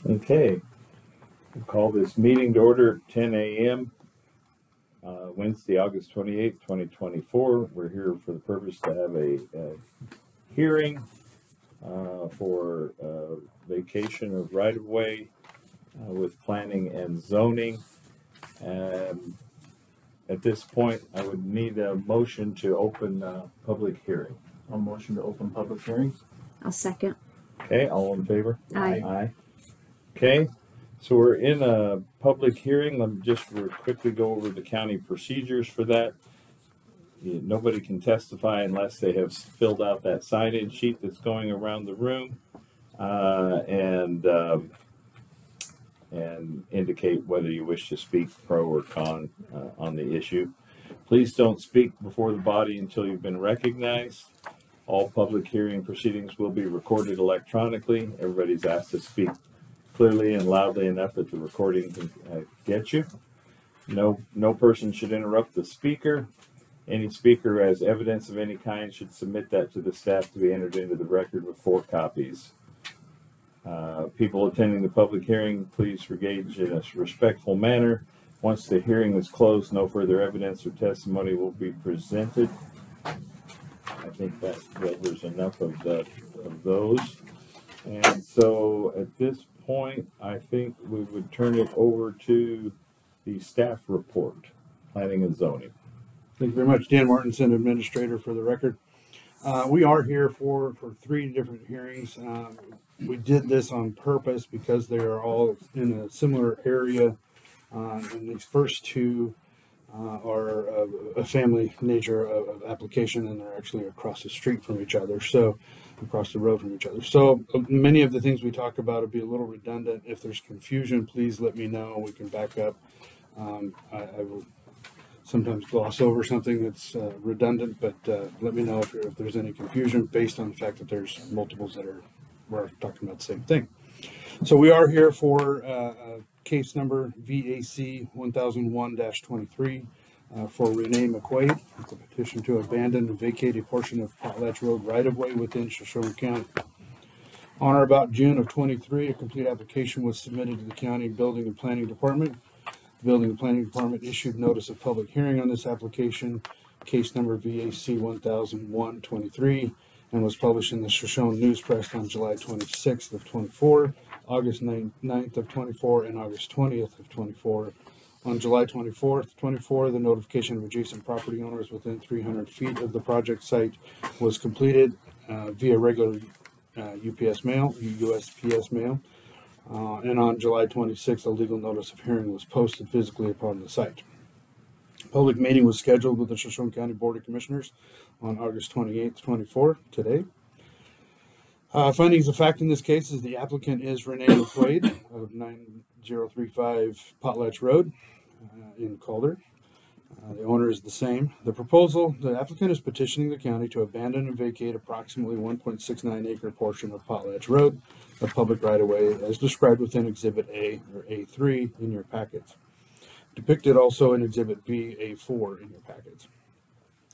Okay, we'll call this meeting to order at 10 a.m. Wednesday, August 28th, 2024. We're here for the purpose to have a hearing for vacation of right-of-way with planning and zoning. At this point, I would need a motion to open public hearing. I'll motion to open public hearing. I'll second. Okay, all in favor? Aye. Aye. Okay, so we're in a public hearing. Let me just quickly go over the county procedures for that. Nobody can testify unless they have filled out that sign-in sheet that's going around the room and indicate whether you wish to speak pro or con on the issue. Please don't speak before the body until you've been recognized. All public hearing proceedings will be recorded electronically. Everybody's asked to speak clearly and loudly enough that the recording can get you. No person should interrupt the speaker. Any speaker who has evidence of any kind should submit that to the staff to be entered into the record with 4 copies. People attending the public hearing, please engage in a respectful manner. Once the hearing is closed, no further evidence or testimony will be presented. I think that covers enough of those. And so at this point, I think we would turn it over to the staff report, planning and zoning. Thank you very much. Dan Martinson, administrator for the record. We are here for 3 different hearings. We did this on purpose because they are all in a similar area. And these first 2 are a family nature of application, and they're actually across the street from each other, so across the road from each other. So many of the things we talk about will be a little redundant. If there's confusion, please let me know. We can back up. I will sometimes gloss over something that's redundant, but let me know if there's any confusion based on the fact that there's multiples that we're talking about the same thing. So we are here for case number VAC 1001-23 for Renee McQuade. It's a petition to abandon and vacate a portion of Potlatch Road right-of-way within Shoshone County. On or about June of 23, a complete application was submitted to the County Building and Planning Department. The Building and Planning Department issued notice of public hearing on this application, case number VAC 1001-23, and was published in the Shoshone News Press on July 26th of 24, August 9th of 24, and August 20th of 24. On July 24th, 24, the notification of adjacent property owners within 300 feet of the project site was completed via regular USPS mail. And on July 26th, a legal notice of hearing was posted physically upon the site. A public meeting was scheduled with the Shoshone County Board of Commissioners on August 28th, 24, today. Findings of fact in this case is the applicant is Renee McQuade of 9035 Potlatch Road in Calder. The owner is the same. The applicant is petitioning the county to abandon and vacate approximately 1.69 acre portion of Potlatch Road, a public right-of-way as described within Exhibit A or A3 in your packets. Depicted also in Exhibit B, A4 in your packets.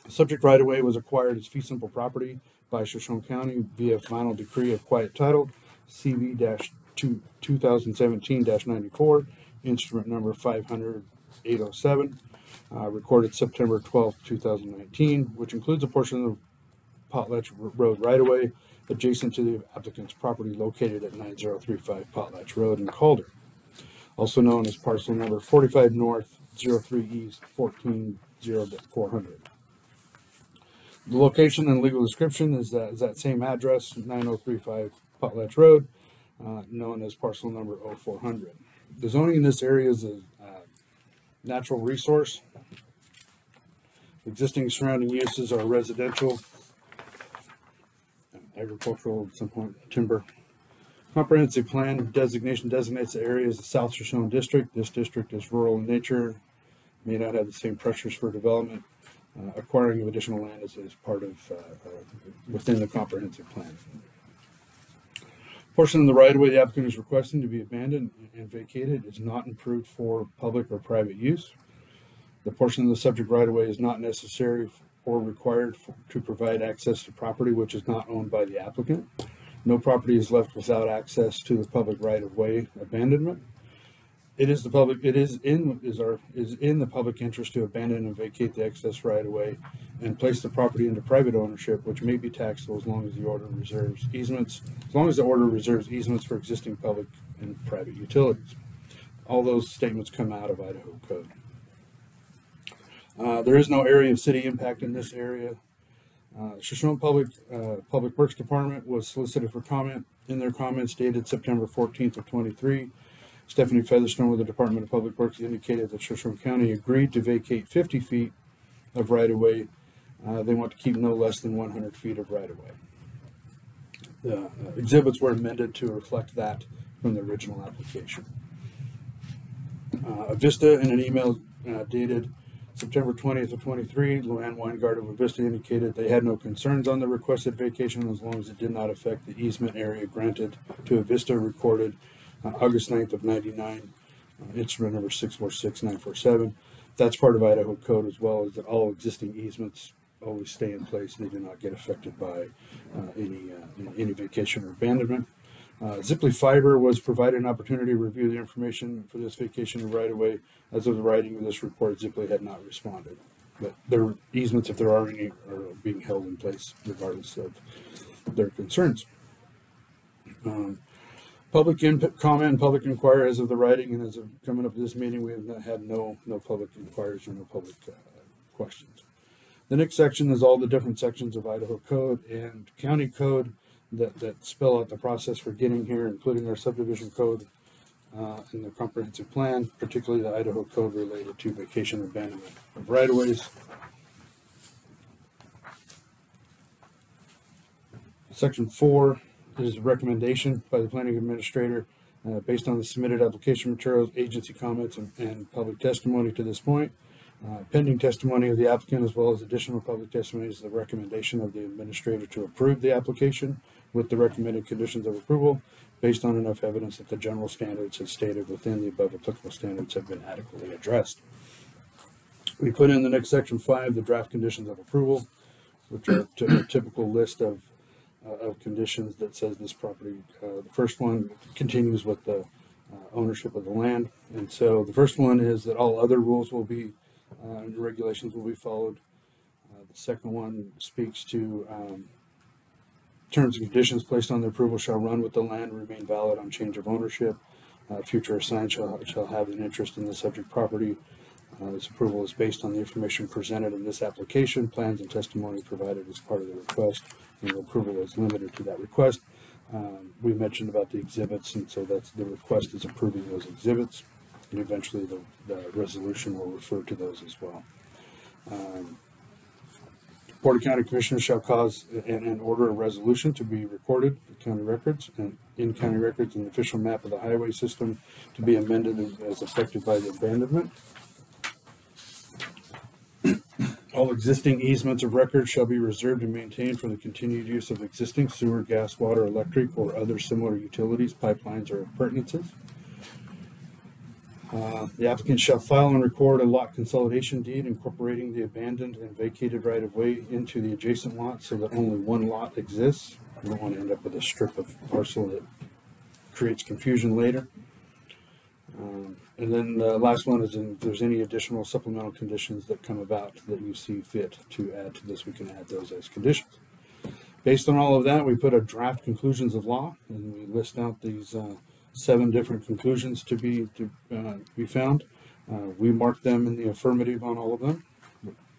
The subject right-of-way was acquired as fee simple property by Shoshone County via final decree of quiet title CV-2017-94, instrument number 500-807, recorded September 12, 2019, which includes a portion of the Potlatch Road right-of-way adjacent to the applicant's property located at 9035 Potlatch Road in Calder, also known as parcel number 45 North, 03 East, 140400. The location and legal description is that same address, 9035 Potlatch Road, known as parcel number 0400. The zoning in this area is a natural resource. Existing surrounding uses are residential, agricultural, at some point timber. Comprehensive plan designation designates the area as the South Shoshone District. This district is rural in nature, may not have the same pressures for development. Acquiring of additional land is part of within the comprehensive plan. Portion of the right-of-way the applicant is requesting to be abandoned and vacated is not improved for public or private use. The portion of the subject right-of-way is not necessary or required to provide access to property which is not owned by the applicant. No property is left without access to the public right-of-way abandonment. It is in the public interest to abandon and vacate the excess right-of-way and place the property into private ownership, which may be taxable as long as the order reserves easements, for existing public and private utilities. All those statements come out of Idaho code. There is no area of city impact in this area. Shoshone Public Works Department was solicited for comment. In their comments dated September 14th of 23, Stephanie Featherstone with the Department of Public Works indicated that Shoshone County agreed to vacate 50 feet of right-of-way. They want to keep no less than 100 feet of right-of-way. The exhibits were amended to reflect that from the original application. Avista, in an email dated September 20th of 23, Luann Weingart of Avista indicated they had no concerns on the requested vacation as long as it did not affect the easement area granted to Avista, recorded August 9th of 99, instrument number 646947. That's part of Idaho code, as well as that all existing easements always stay in place. They do not get affected by any vacation or abandonment. Ziply Fiber was provided an opportunity to review the information for this vacation of right-of-way. As of the writing of this report, Ziply had not responded. But their easements, if there are any, are being held in place regardless of their concerns. Public input, comment, and public inquiry as of the writing, and as of coming up to this meeting, we have had no public inquiries or no public questions. The next section is all the different sections of Idaho code and county code that spell out the process for getting here, including our subdivision code and the comprehensive plan, particularly the Idaho code related to vacation abandonment of right-of-ways. Section 4 is a recommendation by the planning administrator based on the submitted application materials, agency comments, and public testimony to this point. Pending testimony of the applicant as well as additional public testimony is the recommendation of the administrator to approve the application with the recommended conditions of approval based on enough evidence that the general standards as stated within the above applicable standards have been adequately addressed. We put in the next section 5, the draft conditions of approval, which are a typical list of conditions that says this property. The first one continues with the ownership of the land. And so the first one is that all other rules will be and regulations will be followed. The second one speaks to terms and conditions placed on the approval shall run with the land and remain valid on change of ownership. Future assigned shall have an interest in the subject property. This approval is based on the information presented in this application, plans and testimony provided as part of the request, and the approval is limited to that request. We mentioned about the exhibits, and so that's the request is approving those exhibits, and eventually the resolution will refer to those as well. Board of County Commissioners shall cause and order a resolution to be recorded in county records and in county records and the official map of the highway system to be amended as affected by the abandonment. All existing easements of record shall be reserved and maintained for the continued use of existing sewer, gas, water, electric, or other similar utilities, pipelines, or appurtenances. The applicant shall file and record a lot consolidation deed incorporating the abandoned and vacated right-of-way into the adjacent lot so that only one lot exists. You don't want to end up with a strip of parcel that creates confusion later. And then the last one is if there's any additional supplemental conditions that come about that you see fit to add to this, we can add those as conditions. Based on all of that, we put a draft conclusions of law, and we list out these 7 different conclusions to be found. We mark them in the affirmative on all of them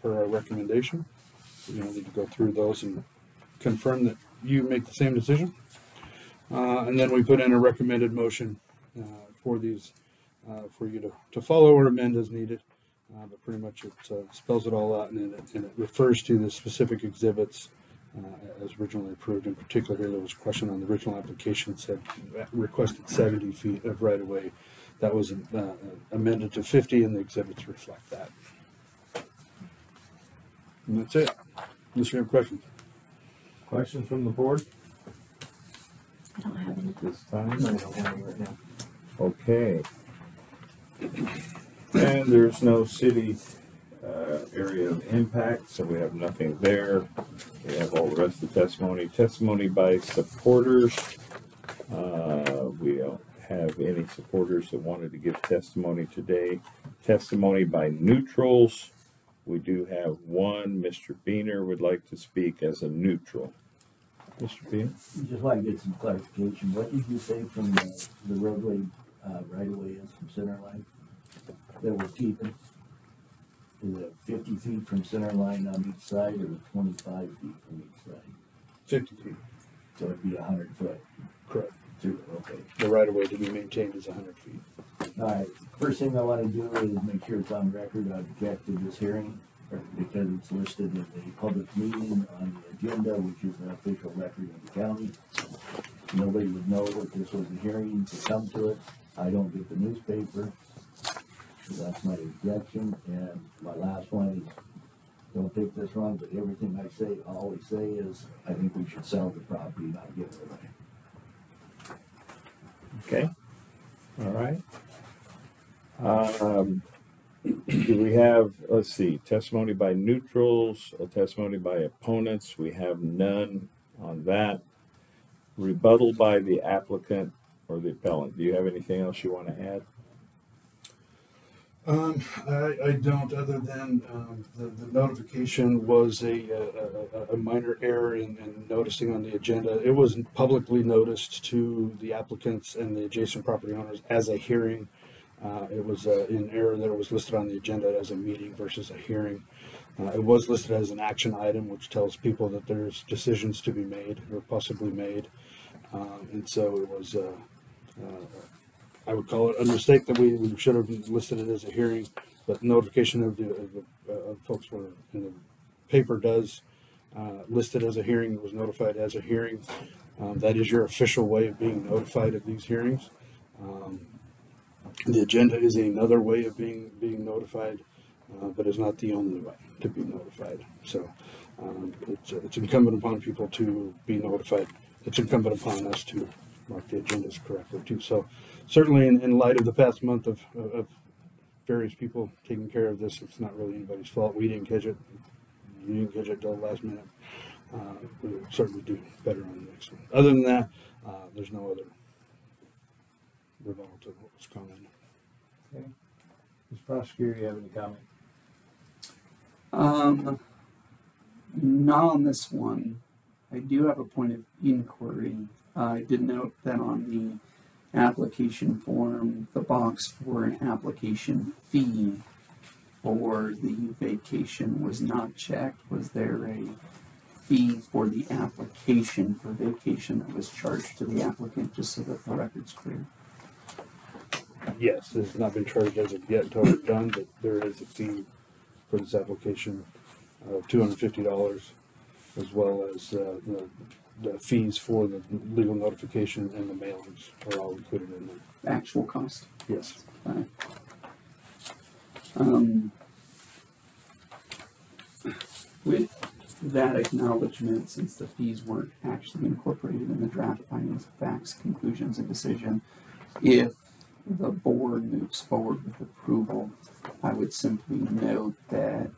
per our recommendation. You don't need to go through those and confirm that you make the same decision. And then we put in a recommended motion for these for you to follow or amend as needed. But pretty much it spells it all out, and it refers to the specific exhibits as originally approved. In particular, here there was a question on the original application said requested 70 feet of right-of-way. That was amended to 50, and the exhibits reflect that. And that's it. Unless you have questions. Questions from the board? I don't have any. This time? I don't have any right now. Okay. And there's no city area of impact, so we have nothing there. We have all the rest of the testimony. Testimony by supporters. We don't have any supporters that wanted to give testimony today. Testimony by neutrals. We do have one. Mr. Beener would like to speak as a neutral. Mr. Beener? Just like to get some clarification. What did you say from the roadway right away is from center line that we're keeping? Is it 50 feet from center line on each side or 25 feet from each side? 50 feet. So it'd be 100 foot. Correct. Okay. The right of way to be maintained is 100 feet. All right. First thing I want to do is make sure it's on record. I object to this hearing because it's listed as a public meeting on the agenda, which is an official record of the county. Nobody would know that this was a hearing to come to it. I don't get the newspaper. So that's my objection. And my last one is, don't take this wrong, but everything I say, I always say is, I think we should sell the property, not give it away. Okay. All right. Do we have, let's see, testimony by neutrals, a testimony by opponents? We have none on that. Rebuttal by the applicant or the appellant. Do you have anything else you want to add? I don't, other than the notification was a minor error in noticing on the agenda. It was publicly noticed to the applicants and the adjacent property owners as a hearing. It was an error that it was listed on the agenda as a meeting versus a hearing. It was listed as an action item, which tells people that there's decisions to be made or possibly made. And so it was, I would call it a mistake that we should have listed it as a hearing, but notification of the folks were in the paper does list it as a hearing. It was notified as a hearing. That is your official way of being notified of these hearings. The agenda is another way of being notified, but is not the only way to be notified. So it's incumbent upon people to be notified. It's incumbent upon us to mark the agendas correctly too. So certainly in light of the past month of various people taking care of this, it's not really anybody's fault. We didn't catch it. You didn't catch it till the last minute. We'll certainly do better on the next one. Other than that, there's no other rebuttal to what was commented. Okay. Mr. Prosecutor, you have any comment? Not on this one. I do have a point of inquiry. I did note that on the application form, the box for an application fee for the vacation was not checked. Was there a fee for the application for vacation that was charged to the applicant, just so that the record's clear? Yes, it's not been charged as of yet until it's done, but there is a fee for this application of $250, as well as the fees for the legal notification and the mailings are all included in there. Actual cost. Yes. Right. With that acknowledgement, since the fees weren't actually incorporated in the draft findings of facts, conclusions, and decision, if the board moves forward with approval, I would simply note that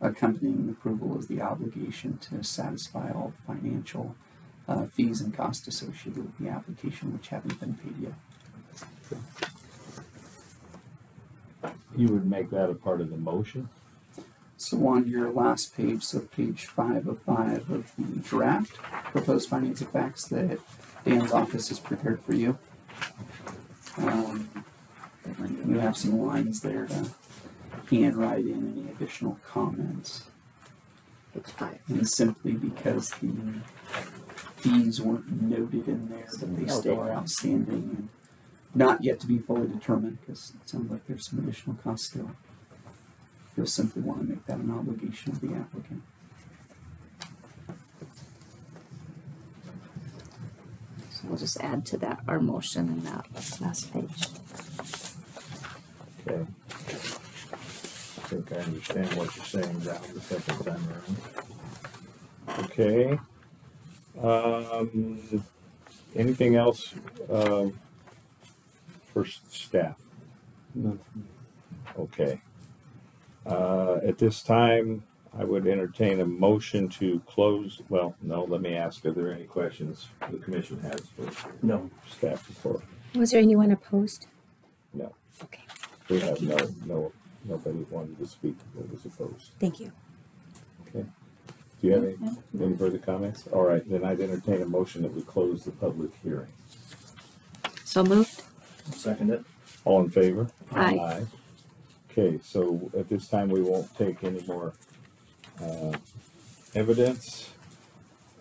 accompanying the approval is the obligation to satisfy all financial fees and costs associated with the application, which haven't been paid yet. You would make that a part of the motion? So on your last page, so page 5 of 5 of the draft proposed findings of facts that Dan's office has prepared for you, you have some lines there to handwrite in any additional comments. Page 5. And simply because the fees weren't noted in there, but they still are outstanding and not yet to be fully determined, because it sounds like there's some additional costs still. You'll simply want to make that an obligation of the applicant. So we'll just add to that our motion in that last page. Okay. I think I understand what you're saying now the second time around. Okay. Anything else for staff? None. Okay. At this time, I would entertain a motion to close. Well, no, let me ask, are there any questions the commission has for No. staff report? Was there anyone opposed? No. Okay, We have nobody wanted to speak that was opposed. thank you. Okay. Do you have any further comments? All right, then I'd entertain a motion that we close the public hearing. So moved. Second it. All in favor? Aye. Okay, so at this time, we won't take any more evidence.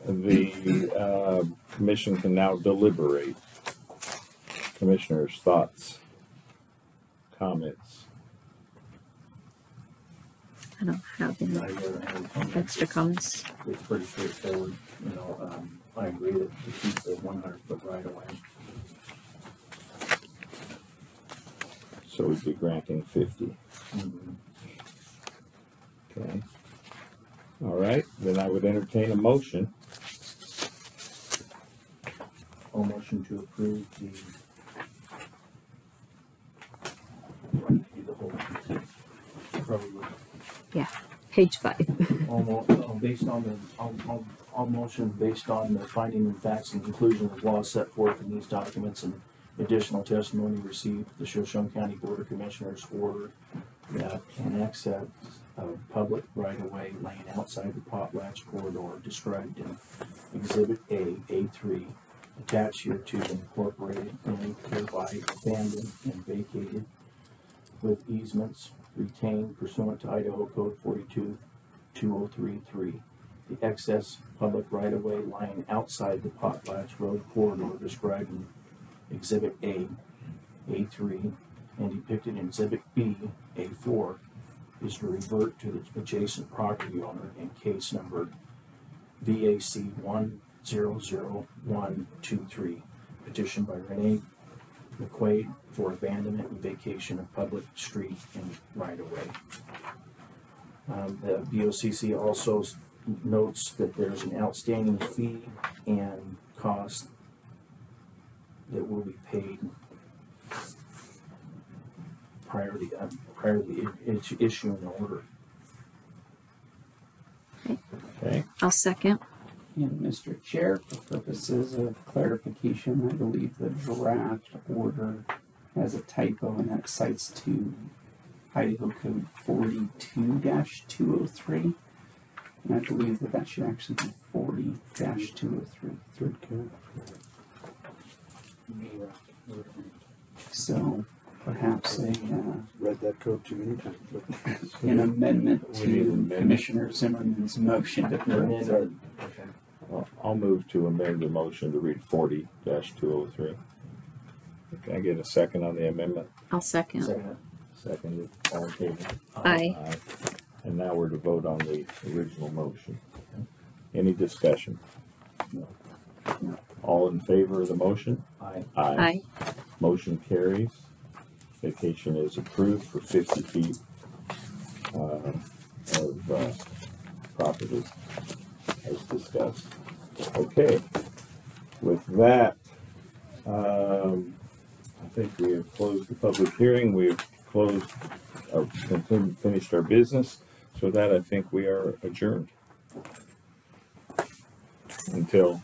The commission can now deliberate. Commissioners' thoughts, comments? I don't have any I really have extra comments. It's pretty straightforward, you know, I agree that to keep the 100-foot right away. So we'd be granting 50. Okay. All right, then I would entertain a motion. I'll motion to approve the whole. Probably. Page 5. I'll motion based on the finding of facts and conclusion of law set forth in these documents and additional testimony received, the Shoshone County Board of Commissioners order that an access of public right-of-way laying outside the potlatch corridor described in Exhibit A3, attached here to and incorporated and hereby abandoned and vacated with easements retained pursuant to Idaho Code 42-2033. The excess public right-of-way lying outside the Potlatch Road corridor described in Exhibit A3, and depicted in Exhibit B, A4, is to revert to the adjacent property owner in case number VAC 100123, petitioned by Renee McQuade for abandonment and vacation of public street and right-of-way. The BOCC also notes that there's an outstanding fee and cost that will be paid prior to the issuing the order. Okay. I'll second. And Mr. Chair, for purposes of clarification, I believe the draft order has a typo and that cites to Idaho Code 42-203. And I believe that should actually be 40-203. Third count. So perhaps Read that code too many times. an amendment We need an to amendment. Commissioner Zimmerman's motion to correct that. I'll move to amend the motion to read 40-203. Can I get a second on the amendment? I'll second. Seconded. All in favor? Aye. And now we're to vote on the original motion. Any discussion? No. All in favor of the motion? Aye. Aye. Motion carries. Vacation is approved for 50 feet of property as discussed. Okay. With that, I think we have closed the public hearing. We have finished our business. So with that, I think we are adjourned until